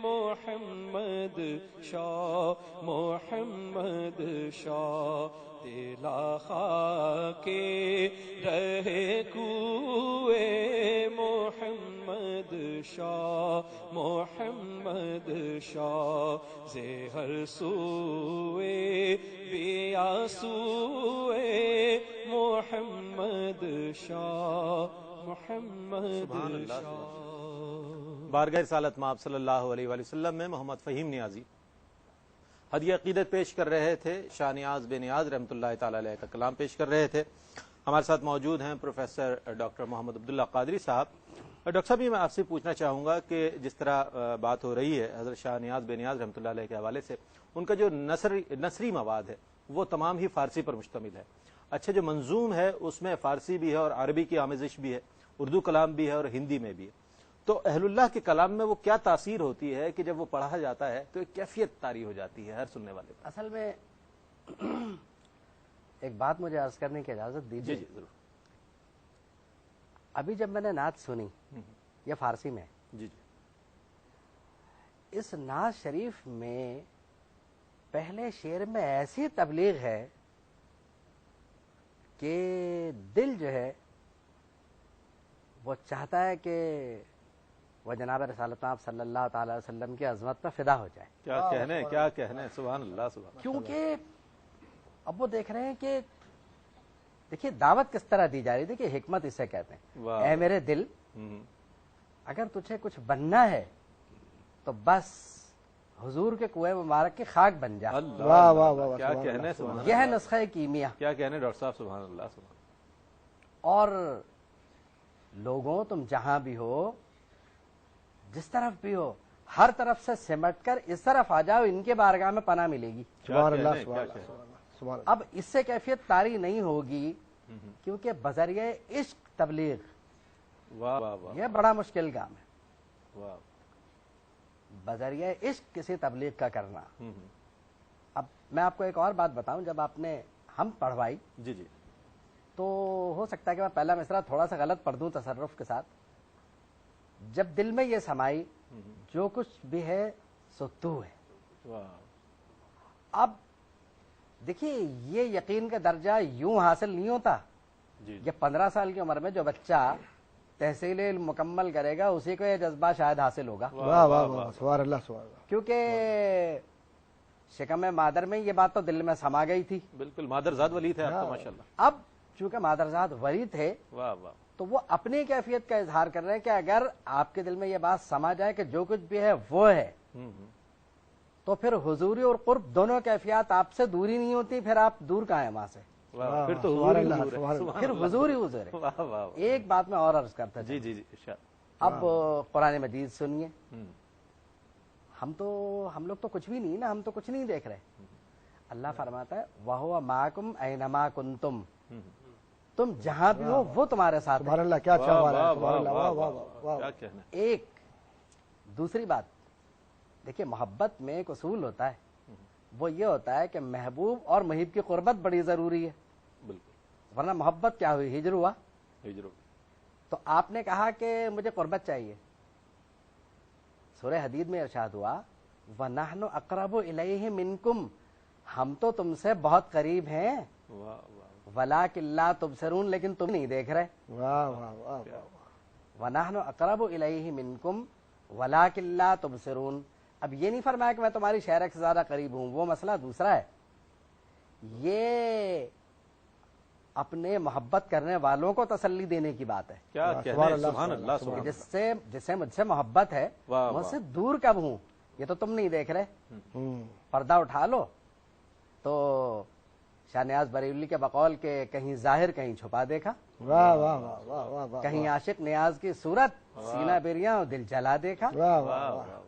محمد شاہ محمد شاہ دلا خاک رہے کوئے محمد شاہ محمد شاہ زہر سوئے بیا سوئے محمد شاہ محمد شاہ۔ بارگاہ رسالت مآب صلی اللہ علیہ وآلہ وسلم میں محمد فہیم نیازی ہدیہ عقیدت پیش کر رہے تھے، شاہ نیاز بے نیاز رحمۃ اللہ تعالی علیہ کا کلام پیش کر رہے تھے۔ ہمارے ساتھ موجود ہیں پروفیسر ڈاکٹر محمد عبداللہ قادری صاحب۔ ڈاکٹر صاحب، یہ میں آپ سے پوچھنا چاہوں گا کہ جس طرح بات ہو رہی ہے حضرت شاہ نیاز بے نیاز رحمۃ اللہ علیہ کے حوالے سے، ان کا جو نثری مواد ہے وہ تمام ہی فارسی پر مشتمل ہے۔ اچھا، جو منظوم ہے اس میں فارسی بھی ہے اور عربی کی آمیزش بھی ہے، اردو کلام بھی ہے اور ہندی میں بھی ہے۔ تو اہل اللہ کے کلام میں وہ کیا تاثیر ہوتی ہے کہ جب وہ پڑھا جاتا ہے تو ایک کیفیت طاری ہو جاتی ہے ہر سننے والے پر؟ اصل میں ایک بات مجھے عرض کرنے کی اجازت دیجیے۔ جی ضرور۔ ابھی جب میں نے نعت سنی، یہ فارسی میں، جی اس نعت شریف میں پہلے شعر میں ایسی تبلیغ ہے کہ دل جو ہے وہ چاہتا ہے کہ وہ جناب رسالت آپ صلی اللہ تعالی وسلم کی عظمت پر فدا ہو جائے۔ کیا کہنے، سبحان اللہ سبحان اللہ۔ کیونکہ اب وہ دیکھ رہے ہیں کہ دیکھیے دعوت کس طرح دی جا رہی تھی، کہ حکمت اسے کہتے ہیں۔ اے میرے دل، اگر تجھے کچھ بننا ہے تو بس حضور کے کنویں مبارک کی خاک بن جا۔ واہ واہ واہ، کیا کہنے، سبحان اللہ۔ یہ ہے نسخہ کیمیا۔ کیا کہنے ڈاکٹر صاحب، سبحان اللہ سبحان اللہ۔ اور لوگوں، تم جہاں بھی ہو، جس طرف بھی ہو، ہر طرف سے سمٹ کر اس طرف آ جاؤ، ان کے بارگاہ میں پناہ ملے گی۔ سبحان اللہ سبحان اللہ سبحان اللہ۔ اب اس سے کیفیت طاری نہیں ہوگی، کیونکہ بذریعہ عشق تبلیغ واہ واہ واہ، یہ بڑا مشکل کام ہے، واہ۔ بذریعہ عشق کسی تبلیغ کا کرنا۔ اب میں آپ کو ایک اور بات بتاؤں، جب آپ نے ہم پڑھوائی جی جی، تو ہو سکتا ہے کہ میں پہلا مصرع تھوڑا سا غلط پڑھ دوں تصرف کے ساتھ۔ جب دل میں یہ سمائی، جو کچھ بھی ہے سو تو ہے۔ اب دیکھیے یہ یقین کا درجہ یوں حاصل نہیں ہوتا۔ یہ 15 سال کی عمر میں جو بچہ تحصیل علم مکمل کرے گا اسی کو یہ جذبہ شاید حاصل ہوگا۔ واہ واہ واہ، سبحان اللہ سبحان اللہ۔ کیونکہ شکم مادر میں یہ بات تو دل میں سما گئی تھی۔ بالکل، مادرزاد ولی تھے آپ تو ماشاءاللہ۔ اب چونکہ مادرزاد ولی تھے، واہ واہ، تو وہ اپنی کیفیت کا اظہار کر رہے ہیں کہ اگر آپ کے دل میں یہ بات سما جائے کہ جو کچھ بھی ہے وہ ہے، تو پھر حضوری اور قرب دونوں کیفیات آپ سے دوری نہیں ہوتی، پھر آپ دور کہاں ہیں وہاں سے، پھر تو سبحان اللہ سبحان اللہ۔ پھر حضور ہی حضور ہے۔ واہ واہ، ایک بات میں اور عرض کرتا جی جی جی ارشاد۔ اب قرآن مجید سنیے، ہم لوگ تو کچھ بھی نہیں نا، ہم تو کچھ نہیں دیکھ رہے۔ اللہ فرماتا ہے وَهُوَ مَعَكُمْ أَيْنَمَا كُنْتُمْ، تم جہاں بھی ہو وہ تمہارے ساتھ ہے۔ سبحان اللہ، کیا اچھا ہوا ہے، سبحان اللہ، واہ واہ واہ۔ کیا کہنا۔ ایک دوسری بات دیکھیے، محبت میں ایک اصول ہوتا ہے، وہ یہ ہوتا ہے کہ محبوب اور محب کی قربت بڑی ضروری ہے، بالکل، ورنہ محبت کیا ہوئی، ہجر ہوا۔ ہجر۔ تو آپ نے کہا کہ مجھے قربت چاہیے، سورہ حدید میں ارشاد ہوا وَنَحْنُ أَقْرَبُ إِلَيْهِ مِنْكُمْ، ہم تو تم سے بہت قریب ہیں، وَلَٰكِن لَا تُبْصِرُونَ، لیکن تم نہیں دیکھ رہے۔ واہ واہ واہ، وَنَحْنُ أَقْرَبُ إِلَيْهِ مِنْكُمْ وَلَٰكِن لَا تُبْصِرُونَ۔ اب یہ نہیں فرمایا کہ میں تمہاری شہرک سے زیادہ قریب ہوں، وہ مسئلہ دوسرا ہے۔ یہ اپنے محبت کرنے والوں کو تسلی دینے کی بات ہے، کیا کہنا، سبحان اللہ سبحان کہ اللہ۔ جس سے مجھ سے محبت ہے واہ مجھ واہ۔ سے دور کب ہوں، یہ تو تم نہیں دیکھ رہے۔ پردہ اٹھا لو تو شاہ نیاز بریلوی کے بقول کے کہیں ظاہر کہیں چھپا دیکھا، واہ واہ واہ واہ واہ واہ، کہیں عاشق نیاز کی صورت سینہ بریاں دل جلا دیکھا۔ واہ واہ واہ۔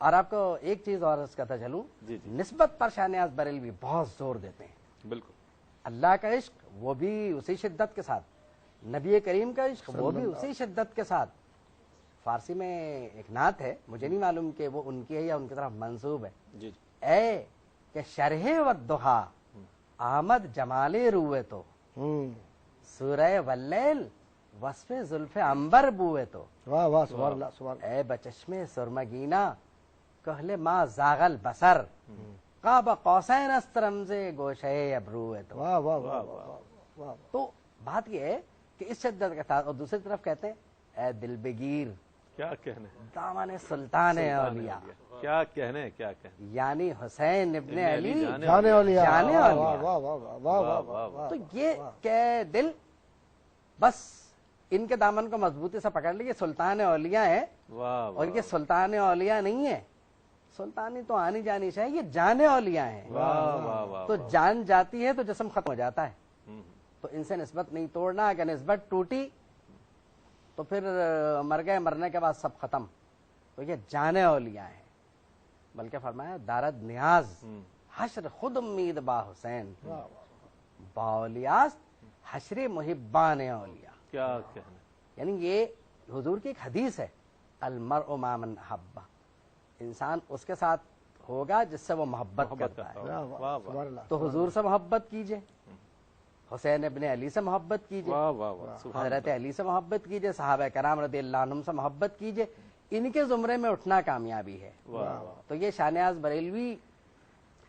اور آپ کو ایک چیز اور عرض کرتا چلوں، جی جی، نسبت پر شاہ نیاز بریلوی بہت زور دیتے ہیں۔ بالکل، اللہ کا عشق وہ بھی اسی شدت کے ساتھ، نبی کریم کا عشق وہ بھی اسی شدت کے ساتھ۔ فارسی میں ایک نعت ہے، مجھے نہیں معلوم کہ وہ ان کی ہے یا ان کی طرف منسوب ہے، جی جی، اے کہ شرح والضحا آمد جمالی روئے تو سورہ واللیل وصف زلف عنبر بوئے تو واہ واہ سبحان اللہ سبحان اللہ. اے بچشم سرمگینا کہل ما زاغل بسر قاب قوسین است رمز گوشے ابروئے تو. واہ واہ واہ واہ واہ. تو بات یہ ہے کہ اس شدت کے ساتھ اور دوسری طرف کہتے ہیں اے دل بگیر کیا کہنے دامن سلطان اولیاء، کیا کہنے کیا کہنے، یعنی حسین ابن علی جانے اولیاء. جانے واہ اولیاء. واہ واہ واہ واہ واہ واہ. تو یہ کہ دل بس ان کے دامن کو مضبوطی سے پکڑ لیے، سلطان اولیاء ہے واہ اور یہ سلطان اولیاء نہیں ہے. سلطانی تو آنی جانی چاہیے، یہ جانے اولیاء ہیں. واہ واہ واہ. تو جان جاتی ہے تو جسم ختم ہو جاتا ہے. تو ان سے نسبت نہیں توڑنا، اگر نسبت ٹوٹی تو پھر مر گئے، مرنے کے بعد سب ختم. تو یہ جانے اولیاء ہیں. بلکہ فرمایا دارد نیاز حشر خود امید با حسین با اولیاء حشر محبان اولیاء. کیا کہنے، یعنی یہ حضور کی ایک حدیث ہے، المرء مع من احب، انسان اس کے ساتھ ہوگا جس سے وہ محبت کرتا ہے. واہ واہ. سبحان اللہ. تو حضور سے محبت کیجئے، حسین ابن علی سے محبت کیجئے، واہ واہ واہ. حضرت علی سے محبت کیجئے، صحابہ کرام رضی اللہ عنہم سے محبت کیجئے. ان کے زمرے میں اٹھنا کامیابی ہے. تو یہ شاہ نیاز بریلوی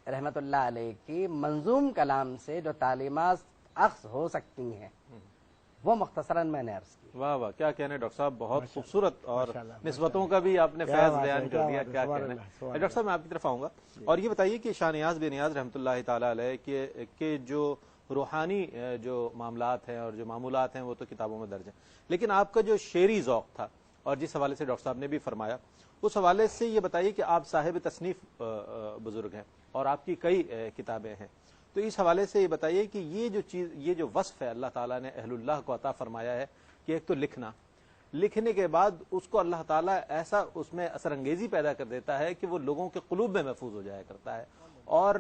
رحمت اللہ علیہ کی منظوم کلام سے جو تعلیمات اخذ ہو سکتی ہیں وہ مختصراً میں نے عرض کی. واہ واہ، کیا کہنے ڈاکٹر صاحب، بہت خوبصورت اور ماشاءاللہ، نسبتوں کا بھی آپ نے کیا فیض بات ہے، بیان کیا کر دیا. بات ہے، کیا سبحان کہنے. اللہ، سبحان ڈاکٹر صاحب میں آپ کی طرف آؤں گا اور یہ بتائیے کہ شاہ نیاز بے نیاز رحمۃ اللہ تعالیٰ علیہ کے جو روحانی جو معاملات ہیں اور جو معمولات ہیں وہ تو کتابوں میں درج ہیں، لیکن آپ کا جو شعری ذوق تھا اور جس حوالے سے ڈاکٹر صاحب نے بھی فرمایا، اس حوالے سے یہ بتائیے کہ آپ صاحب تصنیف بزرگ ہیں اور آپ کی کئی کتابیں ہیں. تو اس حوالے سے یہ بتائیے کہ یہ جو وصف ہے اللہ تعالیٰ نے اہل اللہ کو عطا فرمایا ہے کہ ایک تو لکھنے کے بعد اس کو اللہ تعالیٰ ایسا اس میں اثر انگیزی پیدا کر دیتا ہے کہ وہ لوگوں کے قلوب میں محفوظ ہو جایا کرتا ہے، اور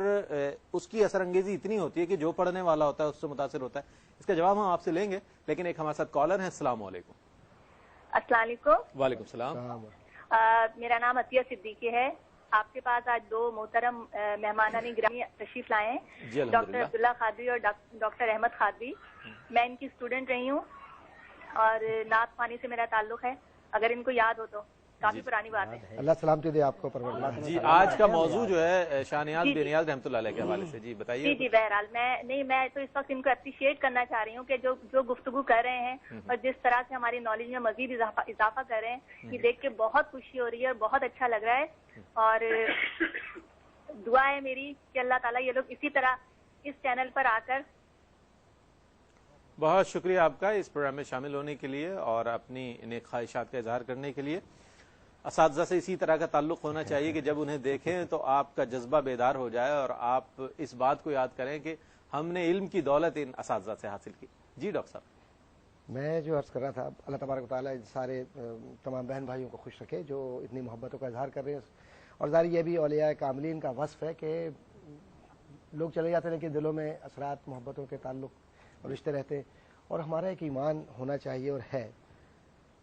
اس کی اثر انگیزی اتنی ہوتی ہے کہ جو پڑھنے والا ہوتا ہے اس سے متاثر ہوتا ہے. اس کا جواب ہم آپ سے لیں گے، لیکن ایک ہمارے ساتھ کالر ہیں. السلام علیکم. السلام علیکم. وعلیکم السلام. میرا نام عطیہ صدیقی ہے. آپ کے پاس آج دو محترم مہمانان گرامی تشریف لائے ہیں، ڈاکٹر عبداللہ قادری اور ڈاکٹر احمد قادری. میں ان کی اسٹوڈنٹ رہی ہوں اور نعت خوانی سے میرا تعلق ہے، اگر ان کو یاد ہو تو. کافی پرانی بات ہے. اللہ سلامتی دے آپ کو پروردگار. جی آج کا موضوع جو ہے شاہ نیاز بے نیاز رحمۃ اللہ علیہ کے حوالے سے. جی بتائیے. جی بہرحال میں تو اس وقت ان کو اپریشیٹ کرنا چاہ رہی ہوں کہ جو گفتگو کر رہے ہیں اور جس طرح سے ہماری نالج میں مزید اضافہ کر رہے ہیں، یہ دیکھ کے بہت خوشی ہو رہی ہے اور بہت اچھا لگ رہا ہے. اور دعا ہے میری کہ اللہ تعالیٰ یہ لوگ اسی طرح اس چینل پر آ کر. بہت شکریہ آپ کا اس پروگرام میں شامل ہونے کے لیے اور اپنی نیک خواہشات کا اظہار کرنے کے لیے. اساتذہ سے اسی طرح کا تعلق ہونا چاہیے کہ جب انہیں دیکھیں تو آپ کا جذبہ بیدار ہو جائے اور آپ اس بات کو یاد کریں کہ ہم نے علم کی دولت ان اساتذہ سے حاصل کی. جی ڈاکٹر صاحب. میں جو عرض کر رہا تھا، اللہ تبارک و تعالیٰ سارے تمام بہن بھائیوں کو خوش رکھے جو اتنی محبتوں کا اظہار کر رہے ہیں. اور ظاہر یہ بھی اولیاء کاملین کا وصف ہے کہ لوگ چلے جاتے ہیں لیکن دلوں میں اثرات محبتوں کے تعلق اور رشتے رہتے ہیں. اور ہمارا ایک ایمان ہونا چاہیے اور ہے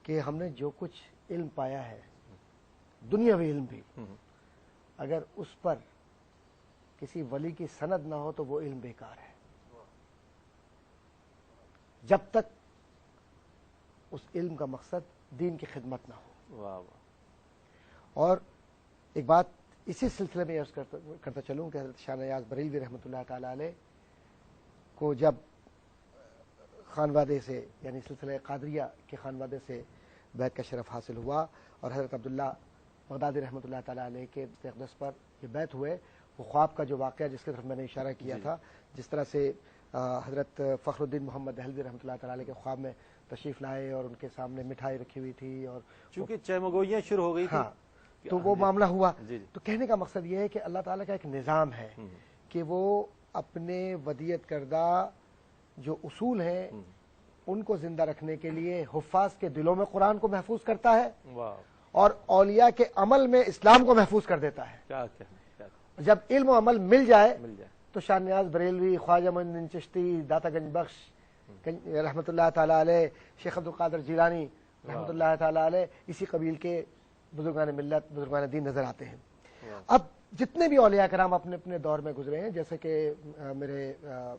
کہ ہم نے جو کچھ علم پایا ہے، دنیاوی علم بھی، اگر اس پر کسی ولی کی سند نہ ہو تو وہ علم بیکار ہے، جب تک اس علم کا مقصد دین کی خدمت نہ ہو. واہ. اور ایک بات اسی سلسلے میں عرض کرتا چلوں کہ حضرت شاہ نیاز بریلوی رحمۃ اللہ تعالی علیہ کو جب خانوادے سے یعنی سلسلہ قادریہ کے خانوادے سے بیعت کا شرف حاصل ہوا اور حضرت عبداللہ بغدادی رحمۃ اللہ تعالی علیہ کے اقدس پر یہ بیعت ہوئے، وہ خواب کا جو واقعہ جس کی طرف میں نے اشارہ کیا تھا، جس طرح سے حضرت فخر الدین محمد دہلوی رحمۃ اللہ تعالی علیہ کے خواب میں تشریف لائے اور ان کے سامنے مٹھائی رکھی ہوئی تھی اور چونکہ چہمگوئیاں شروع ہو گئی تھی. تو وہ معاملہ ہوا. جی. تو کہنے کا مقصد یہ ہے کہ اللہ تعالیٰ کا ایک نظام ہے کہ وہ اپنے ودیت کردہ جو اصول ہیں ان کو زندہ رکھنے کے لیے حفاظ کے دلوں میں قرآن کو محفوظ کرتا ہے اور اولیاء کے عمل میں اسلام کو محفوظ کر دیتا ہے. کیا جب علم و عمل مل جائے تو شاہ نیاز بریلوی، خواجہ معین الدین چشتی، داتا گنج بخش رحمۃ اللہ تعالی علیہ، شیخ عبد القادر جیلانی رحمۃ اللہ تعالی علیہ، اسی قبیل کے بزرگان ملت، بزرگان دین نظر آتے ہیں. اب جتنے بھی اولیاء کرام اپنے اپنے دور میں گزرے ہیں، جیسے کہ میرے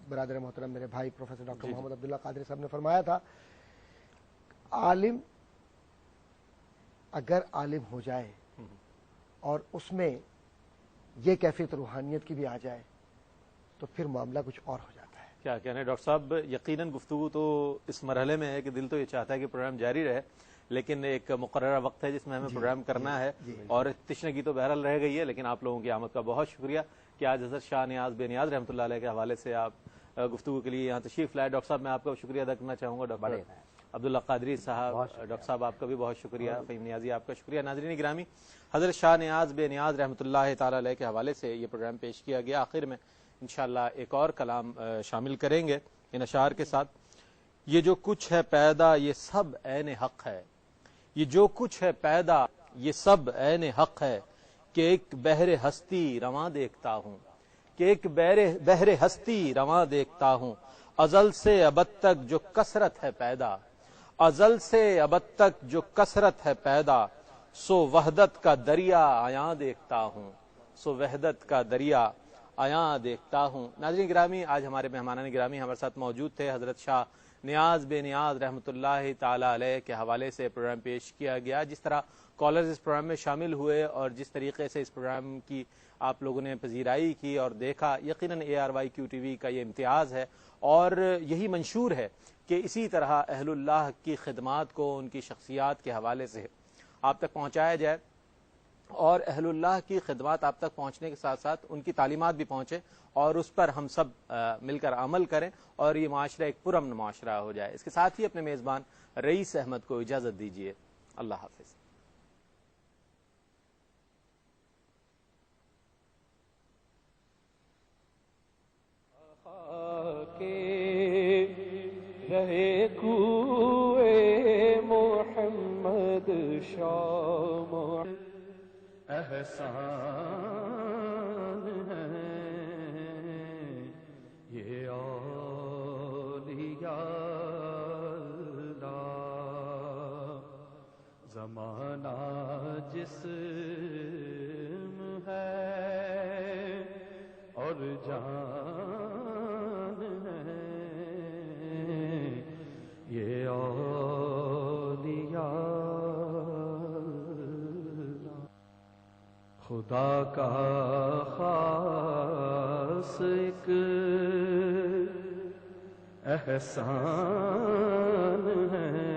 برادر محترم میرے بھائی پروفیسر ڈاکٹر محمد عبداللہ قادری صاحب نے فرمایا تھا، عالم اگر عالم ہو جائے اور اس میں یہ کیفیت روحانیت کی بھی آ جائے تو پھر معاملہ کچھ اور ہو جاتا ہے. کیا کہنا ہے ڈاکٹر صاحب، یقیناً گفتگو تو اس مرحلے میں ہے کہ دل تو یہ چاہتا ہے کہ پروگرام جاری رہے، لیکن ایک مقررہ وقت ہے جس میں ہمیں پروگرام کرنا ہے، اور تشنگی تو بہرحال رہ گئی ہے، لیکن آپ لوگوں کی آمد کا بہت شکریہ کہ آج حضرت شاہ نیاز بے نیاز رحمۃ اللہ علیہ کے حوالے سے آپ گفتگو کے لیے یہاں تشریف لائے. ڈاکٹر صاحب میں آپ کا شکریہ ادا کرنا چاہوں گا. ڈاکٹر عبداللہ قادری صاحب، ڈاکٹر صاحب آپ کا بھی بہت شکریہ. فہیم نیازی آپ کا شکریہ. ناظرین گرامی، حضرت شاہ نیاز بے نیاز رحمۃ اللہ تعالی علیہ کے حوالے سے یہ پروگرام پیش کیا گیا. آخر میں انشاءاللہ ایک اور کلام شامل کریں گے ان اشعار کے ساتھ. یہ جو کچھ ہے پیدا یہ سب عین حق ہے، یہ جو کچھ ہے پیدا یہ سب عین حق ہے، کہ ایک بحر ہستی رواں دیکھتا ہوں، کہ ایک بحر ہستی رواں دیکھتا ہوں، ازل سے ابد تک جو کثرت ہے پیدا، ازل سے ابد تک جو کثرت ہے پیدا، سو وحدت کا دریا عیاں دیکھتا ہوں، سو وحدت کا دریا عیاں دیکھتا ہوں. ناظرین گرامی، آج ہمارے مہمانان گرامی ہمارے ساتھ موجود تھے. حضرت شاہ نیاز بے نیاز رحمۃ اللہ تعالی علیہ کے حوالے سے پروگرام پیش کیا گیا. جس طرح کالرز اس پروگرام میں شامل ہوئے اور جس طریقے سے اس پروگرام کی آپ لوگوں نے پذیرائی کی اور دیکھا، یقیناً ARYQTV کا یہ امتیاز ہے اور یہی منشور ہے کہ اسی طرح اہل اللہ کی خدمات کو ان کی شخصیات کے حوالے سے آپ تک پہنچایا جائے، اور اہل اللہ کی خدمات آپ تک پہنچنے کے ساتھ ساتھ ان کی تعلیمات بھی پہنچے اور اس پر ہم سب مل کر عمل کریں اور یہ معاشرہ ایک پرامن معاشرہ ہو جائے. اس کے ساتھ ہی اپنے میزبان رئیس احمد کو اجازت دیجیے. اللہ حافظ. رہے کوئے محمد شام احسان ہے یہ اولیاء اللہ، زمانہ جسم ہے اور جان ہے یہ اولیاء اللہ. خدا کا خاص ایک احسان ہے